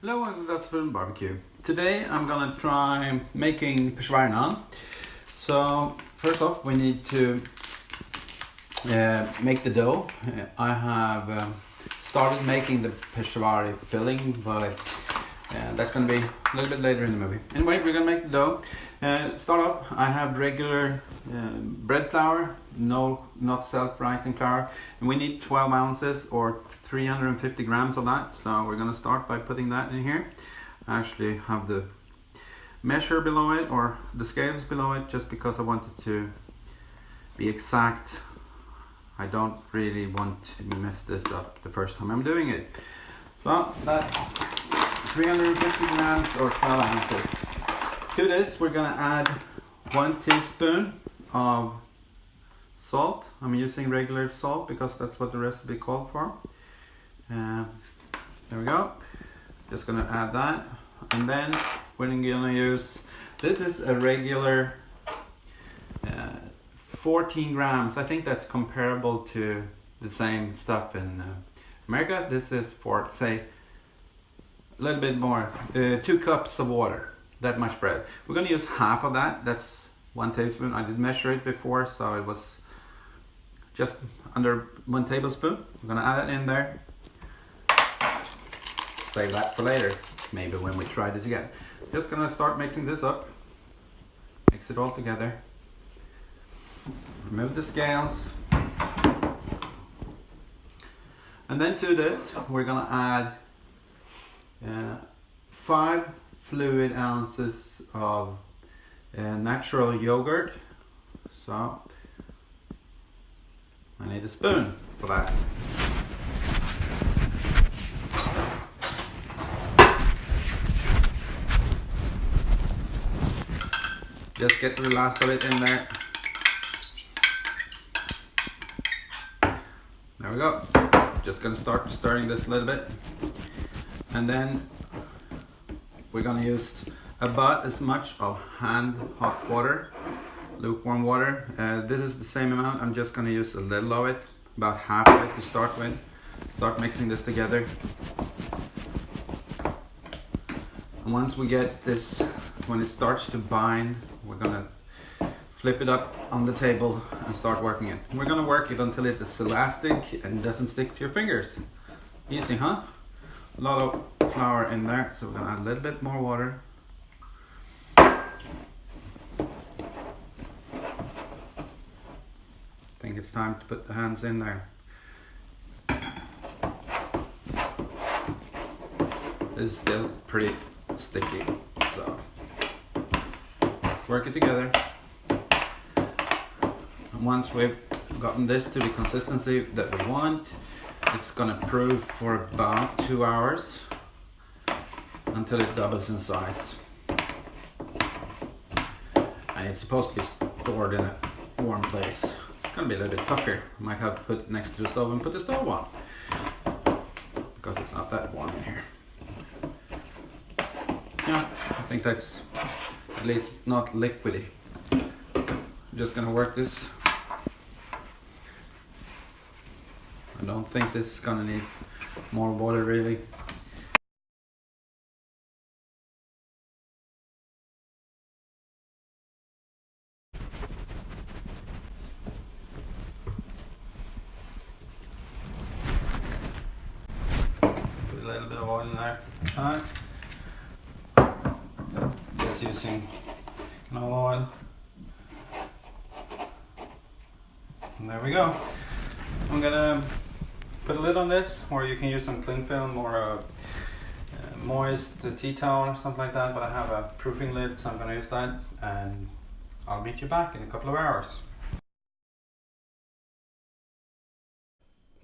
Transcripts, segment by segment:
Hello and Lasse from Barbecue. Today I'm gonna try making Peshwari Naan. So first off we need to make the dough. I have started making the Peshwari filling, but that's gonna be a little bit later in the movie. Anyway, we're gonna make the dough. Start off, I have regular bread flour, not self-rising flour, and we need 12 ounces or 350 grams of that. So we're gonna start by putting that in here. I actually have the measure below it, or the scales below it, just because I wanted to be exact. I don't really want to mess this up the first time I'm doing it. So that's 350 grams or 12 ounces. To this we're gonna add 1 teaspoon of salt. I'm using regular salt because that's what the recipe called for. There we go. Just gonna add that, and then we're gonna use, this is a regular 14 grams. I think that's comparable to the same stuff in America. This is for, say, a little bit more, 2 cups of water, that much bread. We're gonna use half of that. That's 1 tablespoon. I did measure it before, so it was just under 1 tablespoon. We're gonna add it in there. Save that for later, maybe when we try this again. Just gonna start mixing this up. Mix it all together. Remove the scales. And then to this, we're gonna add 5 fluid ounces of natural yogurt. So I need a spoon for that. Just get the last of it in there. There we go. Just gonna start stirring this a little bit. And then we're gonna use about as much of hand hot water, lukewarm water. This is the same amount. I'm just gonna use a little of it, about half of it to start with. Start mixing this together. And once we get this, when it starts to bind, we're gonna flip it up on the table and start working it. We're gonna work it until it is elastic and doesn't stick to your fingers. Easy, huh? A lot of flour in there, so we're gonna add a little bit more water. I think it's time to put the hands in there. This is still pretty sticky, so work it together. And once we've gotten this to the consistency that we want, it's gonna prove for about 2 hours until it doubles in size. And it's supposed to be stored in a warm place. It's gonna be a little bit tough here. Might have to put it next to the stove and put the stove on, because it's not that warm in here. Yeah, I think that's at least not liquidy. I'm just gonna work this. I don't think this is gonna need more water really. Put a little bit of oil in there. Alright. Just using no oil. And there we go. I'm gonna put a lid on this, or you can use some cling film or a moist tea towel or something like that, but I have a proofing lid, so I'm gonna use that, and I'll meet you back in a couple of hours.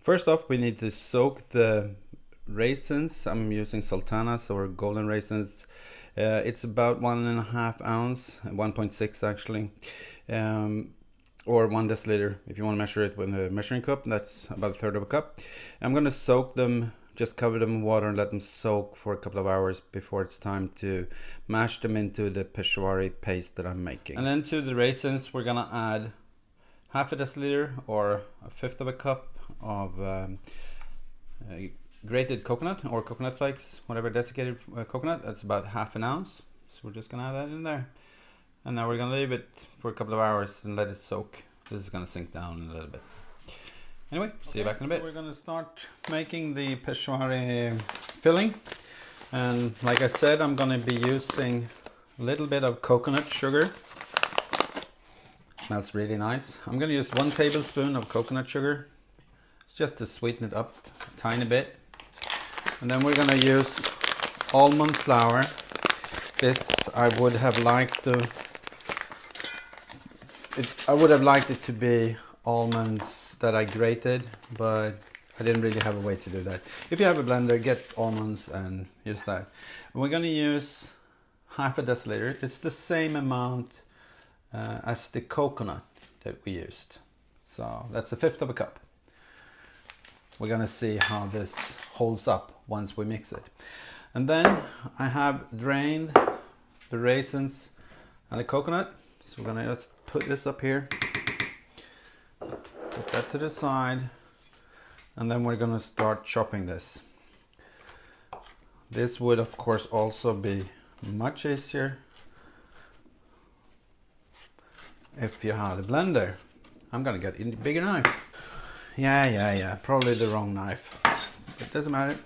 First off, we need to soak the raisins. I'm using sultanas or golden raisins. It's about 1.5 ounce, 1.6 actually, or 1 deciliter if you want to measure it with a measuring cup. That's about 1/3 of a cup. I'm going to soak them, just cover them in water and let them soak for a couple of hours before it's time to mash them into the Peshwari paste that I'm making. And then to the raisins, we're going to add 1/2 deciliter or 1/5 of a cup of grated coconut or coconut flakes, whatever, desiccated coconut. That's about 1/2 ounce. So we're just gonna add that in there. And now we're gonna leave it for a couple of hours and let it soak. This is gonna sink down a little bit. Anyway, see you back in a bit. So we're gonna start making the Peshwari filling. And like I said, I'm gonna be using a little bit of coconut sugar. Smells really nice. I'm gonna use 1 tablespoon of coconut sugar, just to sweeten it up a tiny bit. And then we're gonna use almond flour. This I would have liked it to be almonds that I grated, but I didn't really have a way to do that. If you have a blender, get almonds and use that. And we're gonna use 1/2 deciliter. It's the same amount as the coconut that we used. So that's 1/5 cup. We're gonna see how this holds up once we mix it. And then I have drained the raisins and the coconut. So we're gonna just put this up here. Put that to the side. And then we're gonna start chopping this. This would of course also be much easier if you had a blender. I'm gonna get a bigger knife. Yeah, probably the wrong knife. It doesn't matter.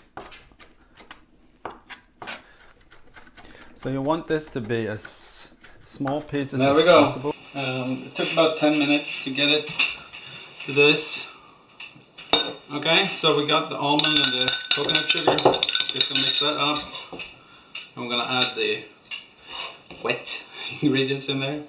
So you want this to be as small pieces as possible. It took about 10 minutes to get it to this. Okay, so we got the almond and the coconut sugar. Just gonna mix that up. I'm gonna add the wet ingredients in there.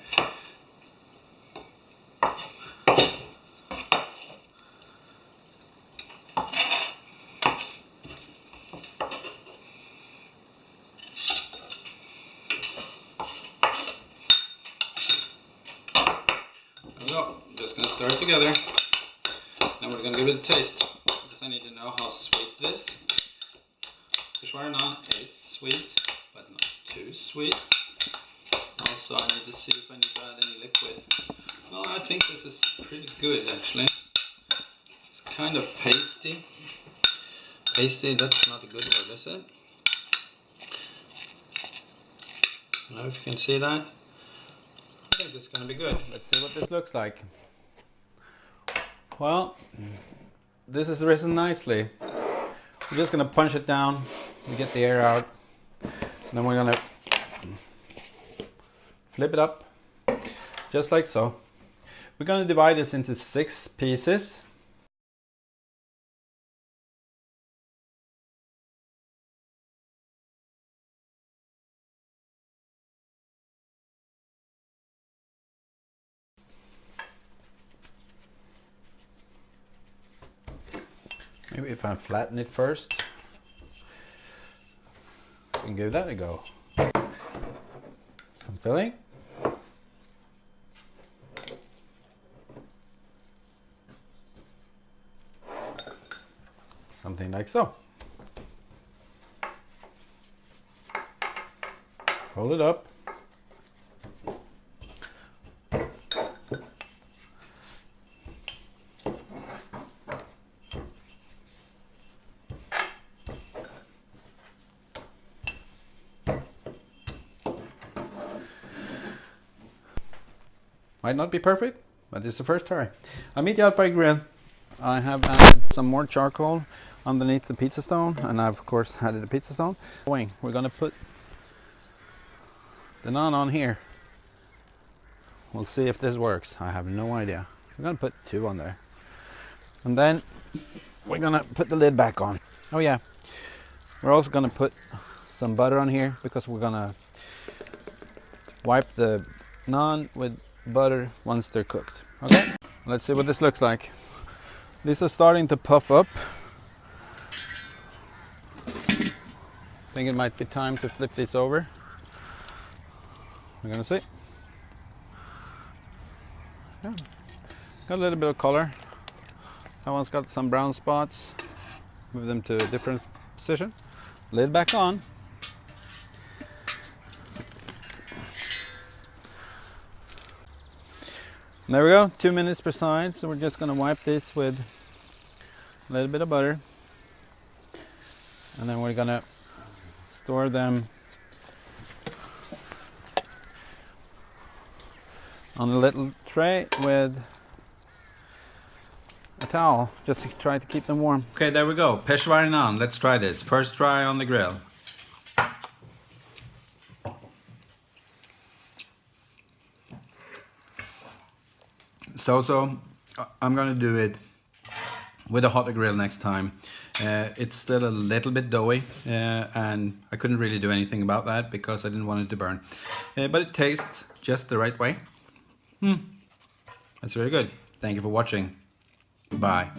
There we go. Just gonna stir it together. Now we're gonna give it a taste. Because I need to know how sweet it is. Peshwari Naan is sweet, but not too sweet. Also, I need to see if I need to add any liquid. Well, I think this is pretty good actually. It's kind of pasty. Pasty, that's not a good word, is it? I don't know if you can see that. I think it's gonna be good. Let's see what this looks like. Well, this is risen nicely. We're just gonna punch it down and get the air out. And then we're gonna flip it up, just like so. We're gonna divide this into 6 pieces. Maybe if I flatten it first, and give that a go. Some filling. Something like so. Fold it up. Might not be perfect, but it's the first try. I'll meet you out by grill. I have added some more charcoal underneath the pizza stone, and I've of course added a pizza stone. We're gonna put the naan on here. We'll see if this works. I have no idea. We're gonna put 2 on there. And then we're gonna put the lid back on. Oh yeah, we're also gonna put some butter on here because we're gonna wipe the naan with butter once they're cooked. Okay, let's see what this looks like. These are starting to puff up. I think it might be time to flip these over. We're gonna see. Yeah. Got a little bit of color. That one's got some brown spots. Move them to a different position. Lid back on. There we go, 2 minutes per side. So we're just gonna wipe this with a little bit of butter. And then we're gonna store them on a little tray with a towel, just to try to keep them warm. Okay, there we go. Peshwari Naan. Let's try this. First try on the grill. So I'm gonna do it with a hotter grill next time. It's still a little bit doughy, and I couldn't really do anything about that because I didn't want it to burn. But it tastes just the right way. That's very good. Thank you for watching. Bye.